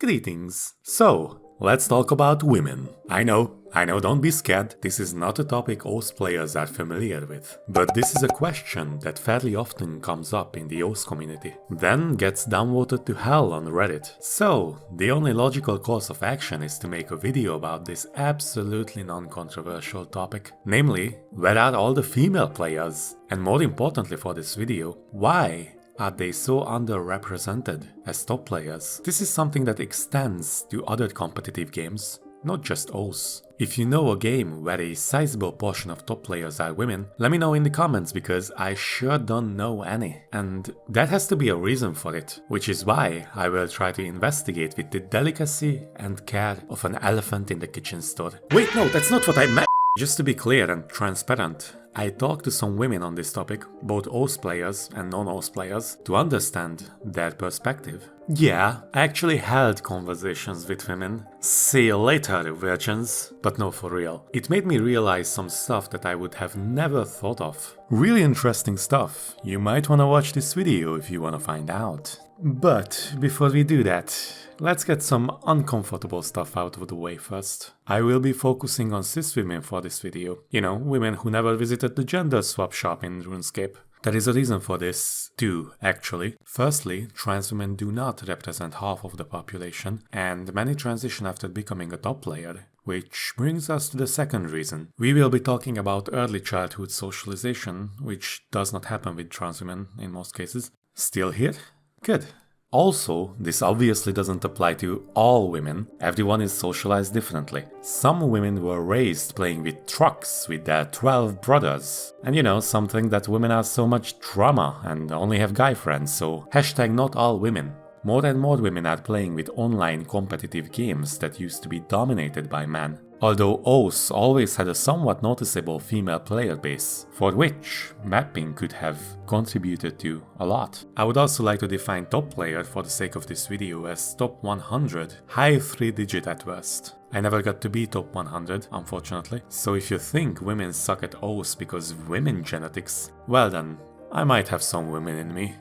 Greetings. So, let's talk about women. I know, don't be scared, this is not a topic OS players are familiar with. But this is a question that fairly often comes up in the OS community, then gets downvoted to hell on Reddit. So, the only logical course of action is to make a video about this absolutely non-controversial topic. Namely, where are all the female players? And more importantly for this video, why are they so underrepresented as top players? This is something that extends to other competitive games, not just OS. If you know a game where a sizable portion of top players are women, let me know in the comments because I sure don't know any. And that has to be a reason for it, which is why I will try to investigate with the delicacy and care of an elephant in the kitchen store. Wait, no, that's not what I meant! Just to be clear and transparent, I talked to some women on this topic, both OS players and non-OS players, to understand their perspective. Yeah, I actually held conversations with women. See you later, virgins. But no, for real. It made me realize some stuff that I would have never thought of. Really interesting stuff. You might wanna watch this video if you wanna find out. But before we do that, let's get some uncomfortable stuff out of the way first. I will be focusing on cis women for this video. You know, women who never visited the gender swap shop in RuneScape. There is a reason for this too, actually. Firstly, trans women do not represent half of the population, and many transition after becoming a top player. Which brings us to the second reason. We will be talking about early childhood socialization, which does not happen with trans women in most cases. Still here? Good. Also, this obviously doesn't apply to all women. Everyone is socialized differently. Some women were raised playing with trucks with their 12 brothers. And you know, something that women are so much drama and only have guy friends, so hashtag not all women. More and more women are playing with online competitive games that used to be dominated by men. Although OS always had a somewhat noticeable female player base, for which mapping could have contributed to a lot. I would also like to define top player for the sake of this video as top 100, high 3-digit at worst. I never got to be top 100, unfortunately, so if you think women suck at OS because of women genetics, well then, I might have some women in me.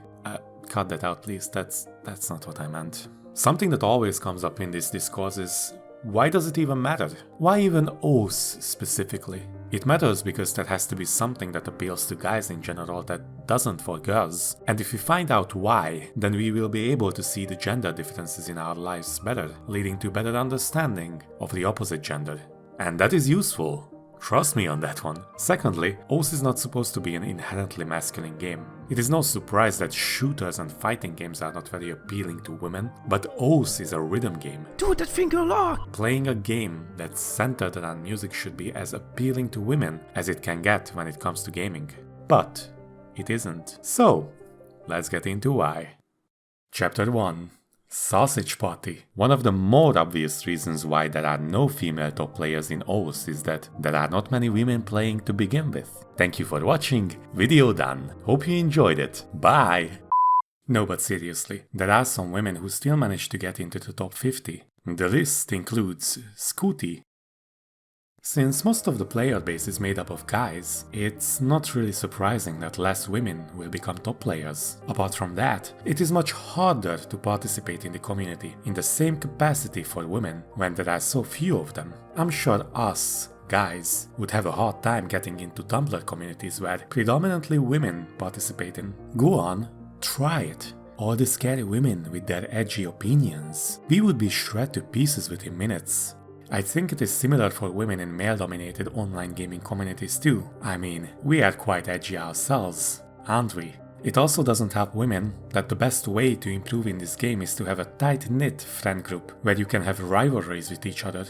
Cut that out please, that's not what I meant. Something that always comes up in this discourse is, why does it even matter? Why even OS specifically? It matters because that has to be something that appeals to guys in general that doesn't for girls. And if we find out why, then we will be able to see the gender differences in our lives better, leading to better understanding of the opposite gender. And that is useful. Trust me on that one. Secondly, OS is not supposed to be an inherently masculine game. It is no surprise that shooters and fighting games are not very appealing to women, but OS is a rhythm game. Dude, that finger lock! Playing a game that's centered around music should be as appealing to women as it can get when it comes to gaming. But it isn't. So, let's get into why. Chapter 1. Sausage Party. One of the more obvious reasons why there are no female top players in OS is that there are not many women playing to begin with. Thank you for watching, video done. Hope you enjoyed it. Bye! No, but seriously, there are some women who still manage to get into the top 50. The list includes Scooty. Since most of the player base is made up of guys, it's not really surprising that less women will become top players. Apart from that, it is much harder to participate in the community in the same capacity for women when there are so few of them. I'm sure us, guys, would have a hard time getting into Tumblr communities where predominantly women participate in. Go on, try it. All the scary women with their edgy opinions. We would be shred to pieces within minutes. I think it is similar for women in male-dominated online gaming communities too. I mean, we are quite edgy ourselves, aren't we? It also doesn't help women that the best way to improve in this game is to have a tight-knit friend group where you can have rivalries with each other.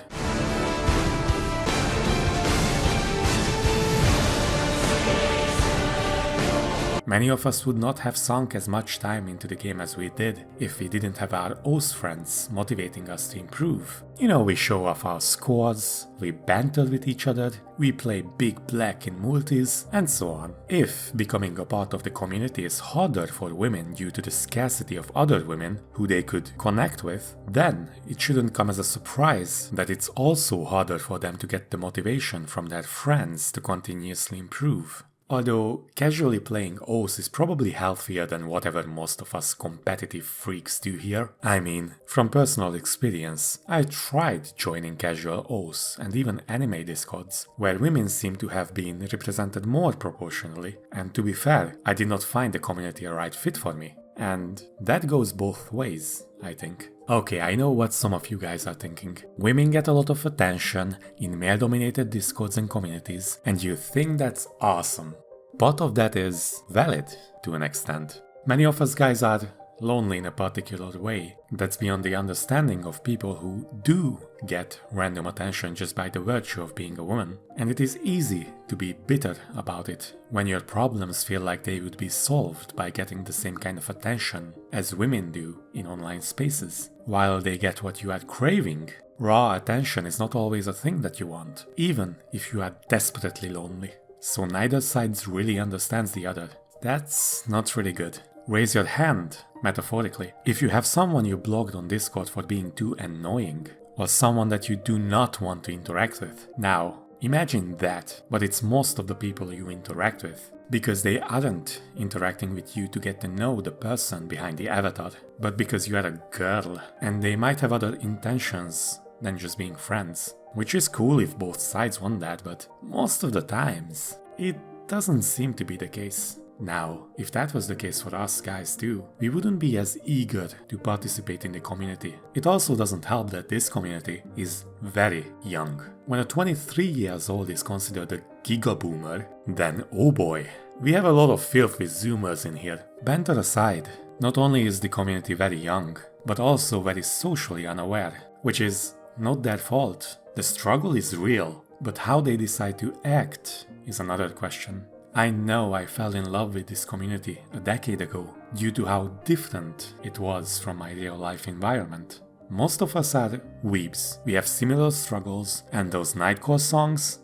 Many of us would not have sunk as much time into the game as we did if we didn't have our OS friends motivating us to improve. You know, we show off our scores, we banter with each other, we play Big Black in multis, and so on. If becoming a part of the community is harder for women due to the scarcity of other women who they could connect with, then it shouldn't come as a surprise that it's also harder for them to get the motivation from their friends to continuously improve. Although casually playing O's is probably healthier than whatever most of us competitive freaks do here. I mean, from personal experience, I tried joining casual O's and even anime discords, where women seem to have been represented more proportionally, and to be fair, I did not find the community a right fit for me. And that goes both ways, I think. Okay, I know what some of you guys are thinking. Women get a lot of attention in male-dominated discords and communities, and you think that's awesome. Part of that is valid, to an extent. Many of us guys are lonely in a particular way that's beyond the understanding of people who do get random attention just by the virtue of being a woman. And it is easy to be bitter about it when your problems feel like they would be solved by getting the same kind of attention as women do in online spaces. While they get what you are craving, raw attention is not always a thing that you want, even if you are desperately lonely. So neither side really understands the other. That's not really good. Raise your hand, metaphorically, if you have someone you blocked on Discord for being too annoying, or someone that you do not want to interact with. Now, imagine that, but it's most of the people you interact with, because they aren't interacting with you to get to know the person behind the avatar, but because you are a girl, and they might have other intentions than just being friends. Which is cool if both sides want that, but most of the times, it doesn't seem to be the case. Now, if that was the case for us guys too, we wouldn't be as eager to participate in the community. It also doesn't help that this community is very young. When a 23 years old is considered a gigaboomer, then oh boy, we have a lot of filth with zoomers in here. Banter aside, not only is the community very young, but also very socially unaware, which is not their fault. The struggle is real, but how they decide to act is another question. I know I fell in love with this community a decade ago due to how different it was from my real life environment. Most of us are weebs, we have similar struggles, and those nightcore songs...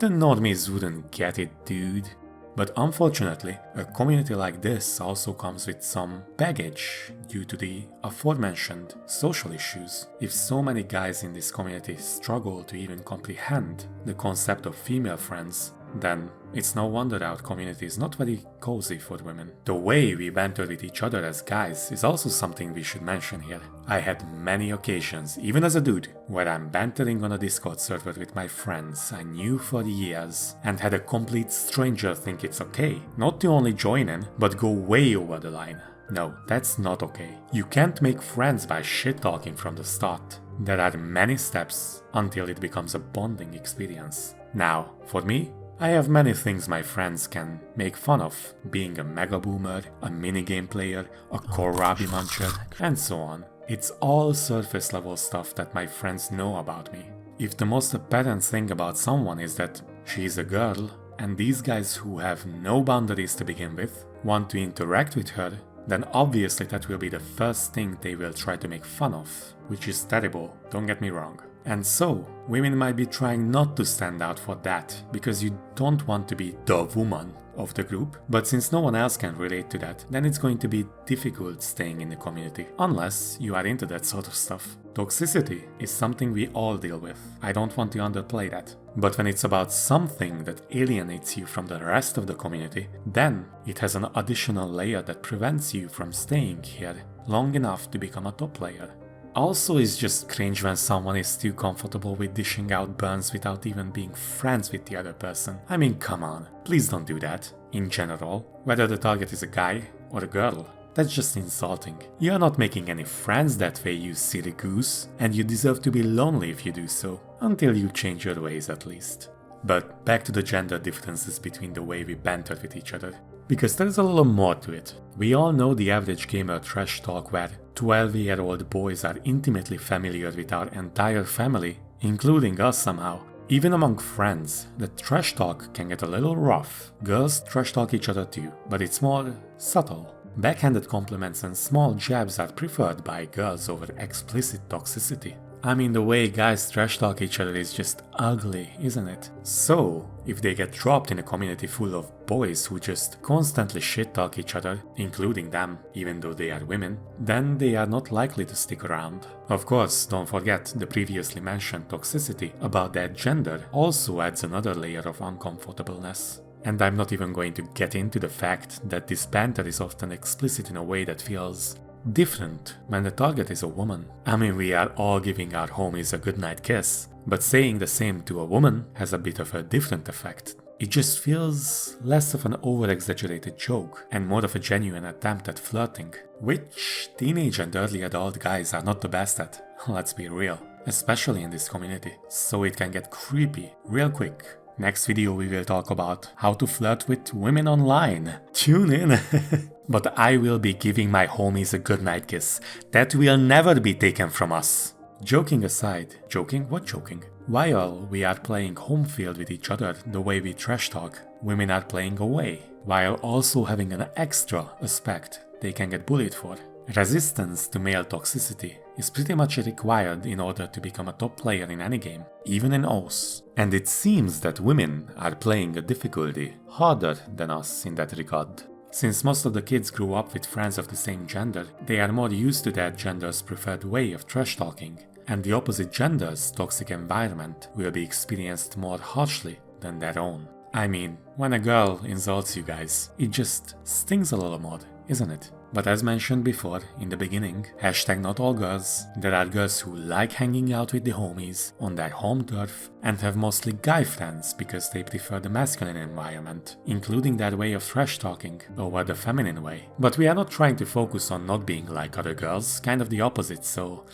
The normies wouldn't get it, dude. But unfortunately, a community like this also comes with some baggage due to the aforementioned social issues. If so many guys in this community struggle to even comprehend the concept of female friends, then it's no wonder our community is not very cozy for women. The way we banter with each other as guys is also something we should mention here. I had many occasions, even as a dude, where I'm bantering on a Discord server with my friends I knew for years and had a complete stranger think it's okay, not to only join in, but go way over the line. No, that's not okay. You can't make friends by shit-talking from the start. There are many steps until it becomes a bonding experience. Now, for me, I have many things my friends can make fun of, being a mega boomer, a minigame player, a kohlrabi muncher, and so on. It's all surface level stuff that my friends know about me. If the most apparent thing about someone is that she's a girl, and these guys who have no boundaries to begin with want to interact with her, then obviously that will be the first thing they will try to make fun of, which is terrible, don't get me wrong. And so, women might be trying not to stand out for that, because you don't want to be the woman of the group, but since no one else can relate to that, then it's going to be difficult staying in the community, unless you are into that sort of stuff. Toxicity is something we all deal with, I don't want to underplay that. But when it's about something that alienates you from the rest of the community, then it has an additional layer that prevents you from staying here long enough to become a top player. Also, it's just cringe when someone is too comfortable with dishing out burns without even being friends with the other person. I mean, come on, please don't do that. In general, whether the target is a guy or a girl, that's just insulting. You are not making any friends that way, you silly goose, and you deserve to be lonely if you do so, until you change your ways at least. But back to the gender differences between the way we banter with each other, because there is a little more to it. We all know the average gamer trash talk where 12-year-old boys are intimately familiar with our entire family, including us somehow. Even among friends, the trash talk can get a little rough. Girls trash talk each other too, but it's more subtle. Backhanded compliments and small jabs are preferred by girls over explicit toxicity. I mean, the way guys trash talk each other is just ugly, isn't it? So, if they get dropped in a community full of boys who just constantly shit talk each other, including them, even though they are women, then they are not likely to stick around. Of course, don't forget the previously mentioned toxicity about that gender also adds another layer of uncomfortableness. And I'm not even going to get into the fact that this banter is often explicit in a way that feels different when the target is a woman. I mean, we are all giving our homies a goodnight kiss, but saying the same to a woman has a bit of a different effect. It just feels less of an over-exaggerated joke and more of a genuine attempt at flirting, which teenage and early adult guys are not the best at, let's be real, especially in this community, so it can get creepy real quick. Next video we will talk about how to flirt with women online. Tune in! But I will be giving my homies a goodnight kiss that will never be taken from us. Joking aside, joking? What joking? While we are playing home field with each other the way we trash talk, women are playing away, while also having an extra aspect they can get bullied for. Resistance to male toxicity is pretty much required in order to become a top player in any game, even in OS. And it seems that women are playing a difficulty harder than us in that regard. Since most of the kids grew up with friends of the same gender, they are more used to that gender's preferred way of trash talking, and the opposite gender's toxic environment will be experienced more harshly than their own. I mean, when a girl insults you guys, it just stings a little more, isn't it? But as mentioned before, in the beginning, hashtag not all girls, there are girls who like hanging out with the homies on their home turf and have mostly guy friends because they prefer the masculine environment, including their way of trash talking over the feminine way. But we are not trying to focus on not being like other girls, kind of the opposite, so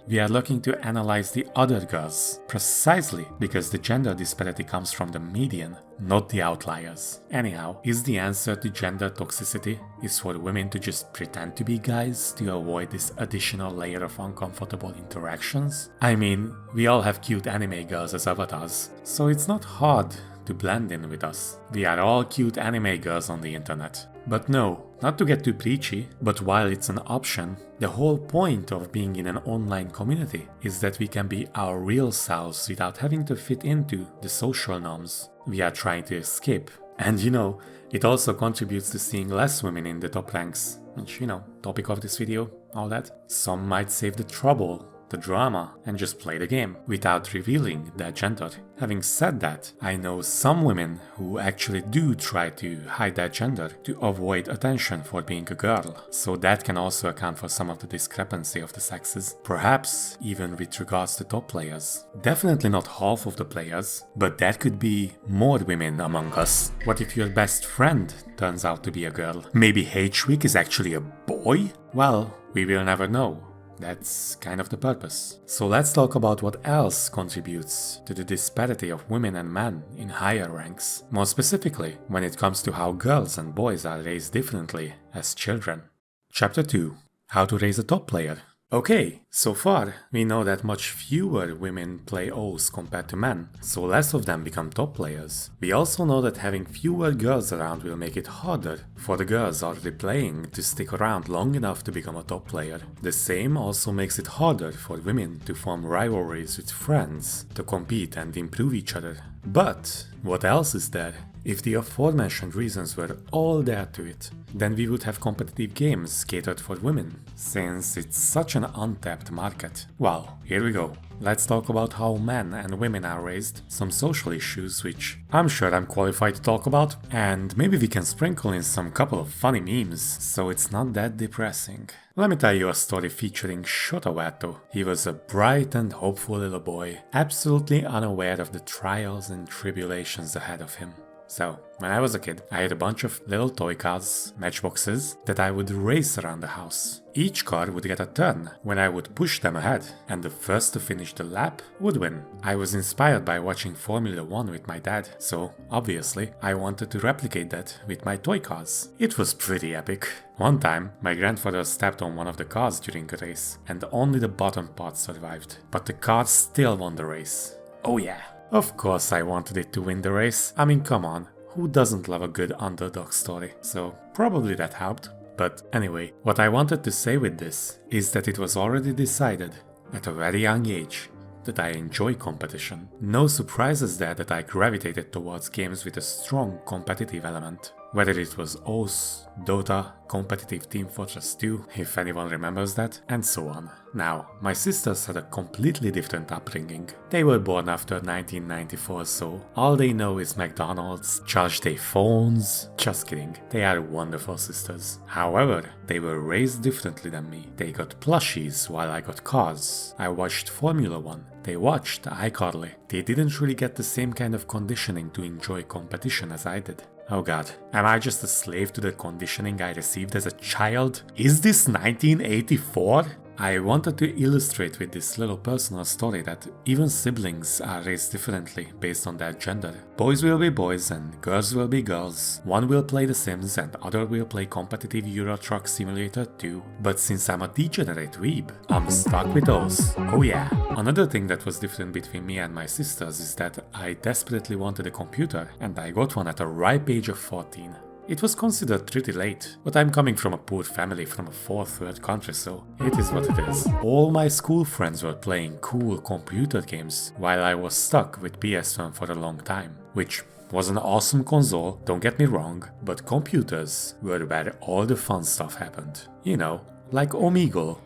we are looking to analyze the other girls, precisely because the gender disparity comes from the median, not the outliers. Anyhow, is the answer to gender toxicity is for women to just pretend to be guys to avoid this additional layer of uncomfortable interactions? I mean, we all have cute anime girls as avatars, so it's not hard to blend in with us. We are all cute anime girls on the internet. But no, not to get too preachy, but while it's an option, the whole point of being in an online community is that we can be our real selves without having to fit into the social norms we are trying to escape. And you know, it also contributes to seeing less women in the top ranks, which, you know, topic of this video, all that. Some might save the trouble, the drama, and just play the game without revealing their gender. Having said that, I know some women who actually do try to hide their gender to avoid attention for being a girl, so that can also account for some of the discrepancy of the sexes, perhaps even with regards to top players. Definitely not half of the players, but there could be more women among us. What if your best friend turns out to be a girl? Maybe H-Week is actually a boy? Well, we will never know. That's kind of the purpose. So let's talk about what else contributes to the disparity of women and men in higher ranks. More specifically, when it comes to how girls and boys are raised differently as children. Chapter 2. How to raise a top player. Okay, so far we know that much fewer women play O's compared to men, so less of them become top players. We also know that having fewer girls around will make it harder for the girls already playing to stick around long enough to become a top player. The same also makes it harder for women to form rivalries with friends, to compete and improve each other. But what else is there? If the aforementioned reasons were all there to it, then we would have competitive games catered for women, since it's such an untapped market. Well, here we go. Let's talk about how men and women are raised, some social issues which I'm sure I'm qualified to talk about, and maybe we can sprinkle in some couple of funny memes, so it's not that depressing. Let me tell you a story featuring Verto. He was a bright and hopeful little boy, absolutely unaware of the trials and tribulations ahead of him. So, when I was a kid, I had a bunch of little toy cars, matchboxes, that I would race around the house. Each car would get a turn when I would push them ahead, and the first to finish the lap would win. I was inspired by watching Formula 1 with my dad, so obviously I wanted to replicate that with my toy cars. It was pretty epic. One time, my grandfather stepped on one of the cars during a race, and only the bottom part survived, but the car still won the race. Oh yeah. Of course I wanted it to win the race. I mean, come on, who doesn't love a good underdog story? So probably that helped. But anyway, what I wanted to say with this is that it was already decided at a very young age that I enjoy competition. No surprises there that I gravitated towards games with a strong competitive element. Whether it was OS, Dota, competitive Team Fortress 2, if anyone remembers that, and so on. Now, my sisters had a completely different upbringing. They were born after 1994, so all they know is McDonald's, charge their phones. Just kidding, they are wonderful sisters. However, they were raised differently than me. They got plushies while I got cars. I watched Formula 1. They watched iCarly. They didn't really get the same kind of conditioning to enjoy competition as I did. Oh god, am I just a slave to the conditioning I received as a child? Is this 1984? I wanted to illustrate with this little personal story that even siblings are raised differently based on their gender. Boys will be boys and girls will be girls. One will play The Sims and other will play competitive Euro Truck Simulator 2. But since I'm a degenerate weeb, I'm stuck with those. Oh yeah. Another thing that was different between me and my sisters is that I desperately wanted a computer and I got one at a ripe age of 14. It was considered pretty late, but I'm coming from a poor family from a fourth world country, so it is what it is. All my school friends were playing cool computer games, while I was stuck with PS1 for a long time, which was an awesome console, don't get me wrong, but computers were where all the fun stuff happened. You know, like Omegle,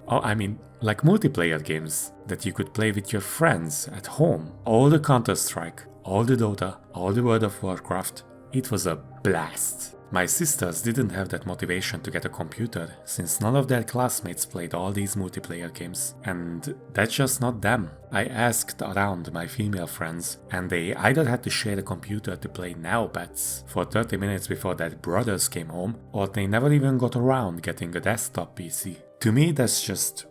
like multiplayer games that you could play with your friends at home. All the Counter-Strike, all the Dota, all the World of Warcraft. It was a blast. My sisters didn't have that motivation to get a computer, since none of their classmates played all these multiplayer games, and that's just not them. I asked around my female friends, and they either had to share a computer to play Now Bets for 30 minutes before their brothers came home, or they never even got around getting a desktop PC. To me, that's just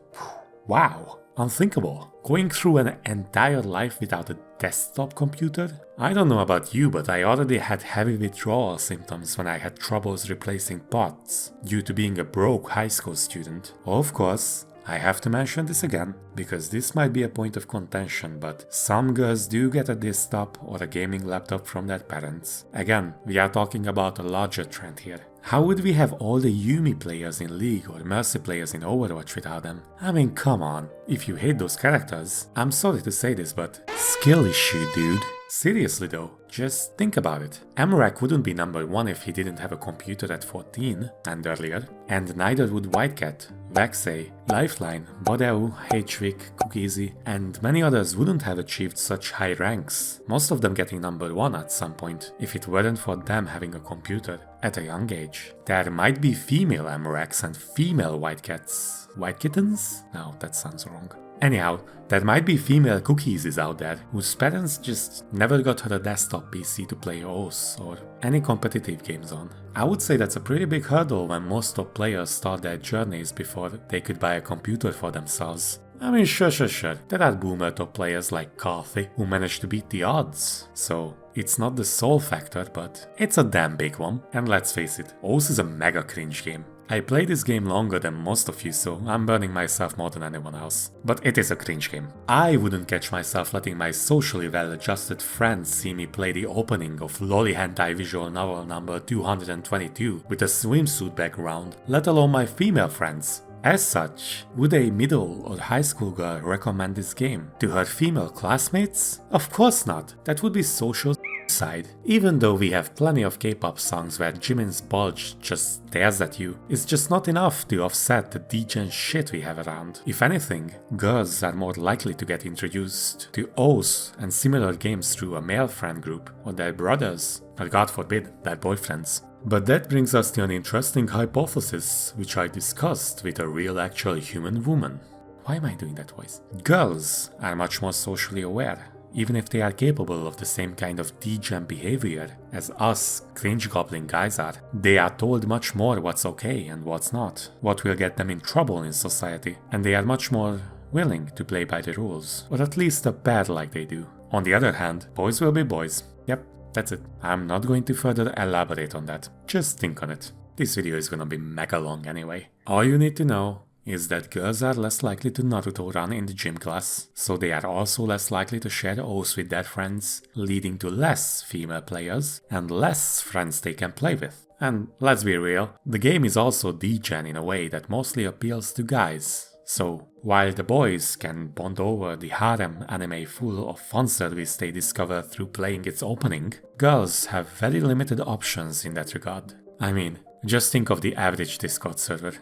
wow. Unthinkable. Going through an entire life without a desktop computer? I don't know about you, but I already had heavy withdrawal symptoms when I had troubles replacing pots due to being a broke high school student. Of course, I have to mention this again, because this might be a point of contention, but some girls do get a desktop or a gaming laptop from their parents. Again, we are talking about a larger trend here. How would we have all the Yumi players in League or Mercy players in Overwatch without them? I mean, come on. If you hate those characters, I'm sorry to say this, but skill issue, dude. Seriously though, just think about it. Amarak wouldn't be number 1 if he didn't have a computer at 14 and earlier, and neither would Whitecat, Vexay, Lifeline, Bodeu, Hvick, Cookiesy, and many others wouldn't have achieved such high ranks, most of them getting number 1 at some point, if it weren't for them having a computer at a young age. There might be female Amaraks and female Whitecats. White kittens? No, that sounds wrong. Anyhow, there might be female Cookies out there whose parents just never got her a desktop PC to play OS or any competitive games on. I would say that's a pretty big hurdle when most top players start their journeys before they could buy a computer for themselves. I mean, sure, there are boomer top players like Carthy who managed to beat the odds, so it's not the sole factor, but it's a damn big one. And let's face it, OS is a mega cringe game. I play this game longer than most of you, so I'm burning myself more than anyone else. But it is a cringe game. I wouldn't catch myself letting my socially well-adjusted friends see me play the opening of Lolly Hentai visual novel number 222 with a swimsuit background, let alone my female friends. As such, would a middle or high school girl recommend this game to her female classmates? Of course not. That would be social side. Even though we have plenty of K-pop songs where Jimin's bulge just stares at you, it's just not enough to offset the degen shit we have around. If anything, girls are more likely to get introduced to OS and similar games through a male friend group, or their brothers, or God forbid, their boyfriends. But that brings us to an interesting hypothesis, which I discussed with a real actual human woman. Why am I doing that voice? Girls are much more socially aware, even if they are capable of the same kind of degen behavior as us cringe goblin guys are. They are told much more what's okay and what's not, what will get them in trouble in society, and they are much more willing to play by the rules, or at least appear like they do. On the other hand, boys will be boys. Yep, that's it. I'm not going to further elaborate on that. Just think on it. This video is gonna be mega long anyway. All you need to know is that girls are less likely to Naruto run in the gym class, so they are also less likely to share OS with their friends, leading to less female players and less friends they can play with. And let's be real, the game is also degen in a way that mostly appeals to guys, So, while the boys can bond over the harem anime full of fanservice they discover through playing its opening, girls have very limited options in that regard. I mean, just think of the average Discord server.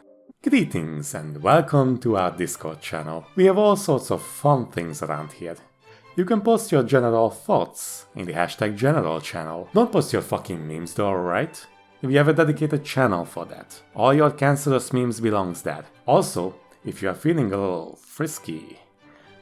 Greetings and welcome to our Discord channel. We have all sorts of fun things around here. You can post your general thoughts in the hashtag general channel. Don't post your fucking memes though, alright? We have a dedicated channel for that. All your cancerous memes belongs there. Also, if you are feeling a little frisky,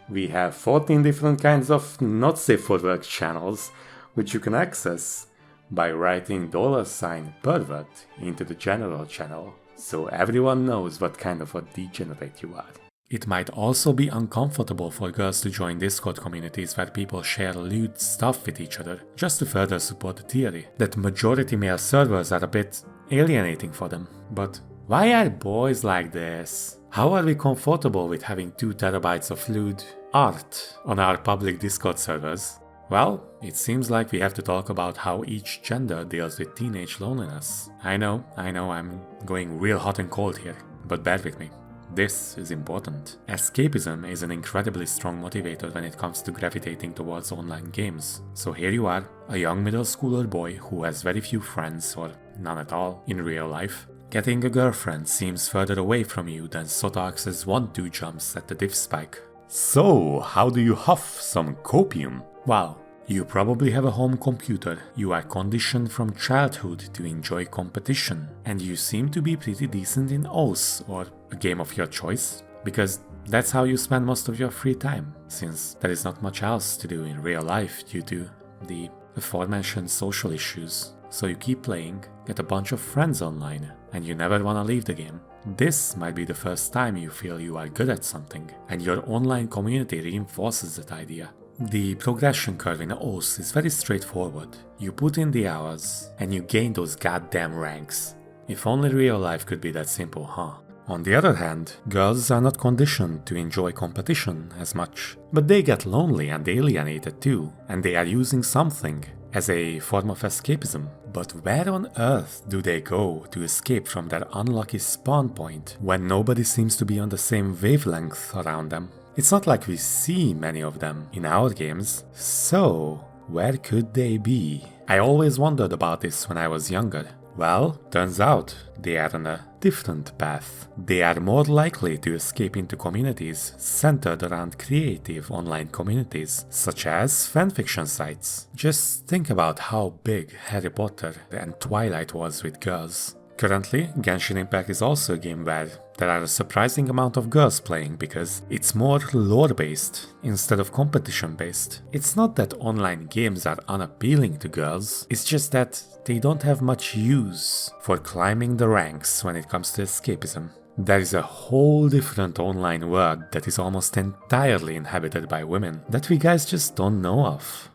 we have 14 different kinds of not safe for work channels which you can access by writing $pervert into the general channel so everyone knows what kind of a degenerate you are. It might also be uncomfortable for girls to join Discord communities where people share lewd stuff with each other, just to further support the theory that majority male servers are a bit alienating for them. But why are boys like this? How are we comfortable with having 2 terabytes of lewd art on our public Discord servers? Well, it seems like we have to talk about how each gender deals with teenage loneliness. I know, I'm going real hot and cold here, but bear with me. This is important. Escapism is an incredibly strong motivator when it comes to gravitating towards online games. So here you are, a young middle schooler boy who has very few friends or none at all in real life. Getting a girlfriend seems further away from you than Sotax's 1-2 jumps at the div spike. So, how do you huff some copium? Well, you probably have a home computer, you are conditioned from childhood to enjoy competition, and you seem to be pretty decent in OS or a game of your choice, because that's how you spend most of your free time, since there is not much else to do in real life due to the aforementioned social issues. So you keep playing, get a bunch of friends online, and you never wanna leave the game. This might be the first time you feel you are good at something, and your online community reinforces that idea. The progression curve in OS is very straightforward. You put in the hours, and you gain those goddamn ranks. If only real life could be that simple, huh? On the other hand, girls are not conditioned to enjoy competition as much, but they get lonely and alienated too, and they are using something as a form of escapism. But where on earth do they go to escape from their unlucky spawn point when nobody seems to be on the same wavelength around them? It's not like we see many of them in our games, so where could they be? I always wondered about this when I was younger. Well, turns out they are on a different path. They are more likely to escape into communities centered around creative online communities, such as fanfiction sites. Just think about how big Harry Potter and Twilight was with girls. Currently, Genshin Impact is also a game where there are a surprising amount of girls playing because it's more lore-based instead of competition-based. It's not that online games are unappealing to girls, it's just that they don't have much use for climbing the ranks when it comes to escapism. There is a whole different online world that is almost entirely inhabited by women that we guys just don't know of.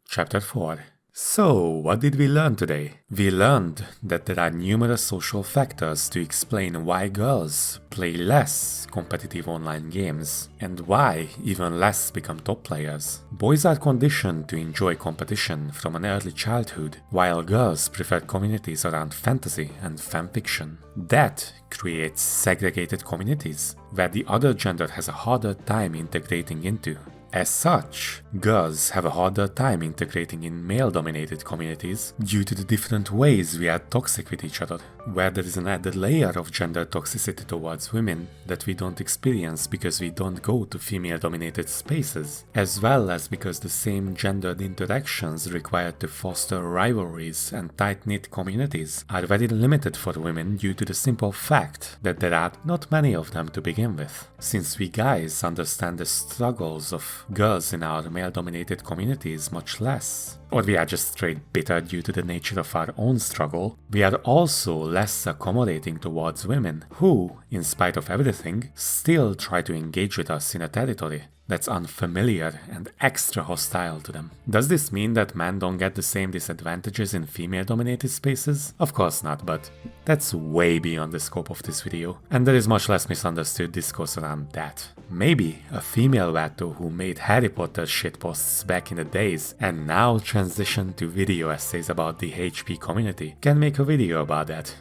Chapter 4. So, what did we learn today? We learned that there are numerous social factors to explain why girls play less competitive online games, and why even less become top players. Boys are conditioned to enjoy competition from an early childhood, while girls prefer communities around fantasy and fanfiction. That creates segregated communities, where the other gender has a harder time integrating into. As such, girls have a harder time integrating in male-dominated communities due to the different ways we are toxic with each other, where there is an added layer of gender toxicity towards women that we don't experience because we don't go to female-dominated spaces, as well as because the same gendered interactions required to foster rivalries and tight-knit communities are very limited for women due to the simple fact that there are not many of them to begin with. Since we guys understand the struggles of girls in our male-dominated communities much less, or we are just straight bitter due to the nature of our own struggle, we are also less accommodating towards women who, in spite of everything, still try to engage with us in a territory that's unfamiliar and extra hostile to them. Does this mean that men don't get the same disadvantages in female-dominated spaces? Of course not, but that's way beyond the scope of this video, and there is much less misunderstood discourse around that. Maybe a female verto who made Harry Potter shitposts back in the days and now transitioned to video essays about the HP community can make a video about that.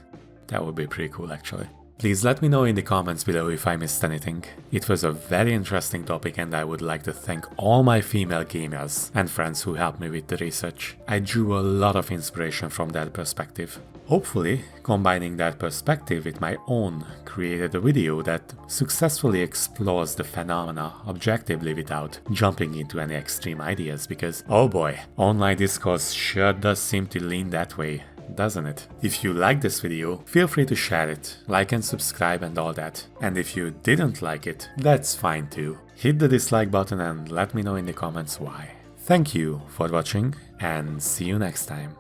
That would be pretty cool actually. Please let me know in the comments below if I missed anything. It was a very interesting topic and I would like to thank all my female gamers and friends who helped me with the research. I drew a lot of inspiration from that perspective. Hopefully, combining that perspective with my own created a video that successfully explores the phenomena objectively without jumping into any extreme ideas, because oh boy, online discourse sure does seem to lean that way, doesn't it? If you liked this video, feel free to share it, like and subscribe and all that. And if you didn't like it, that's fine too. Hit the dislike button and let me know in the comments why. Thank you for watching and see you next time.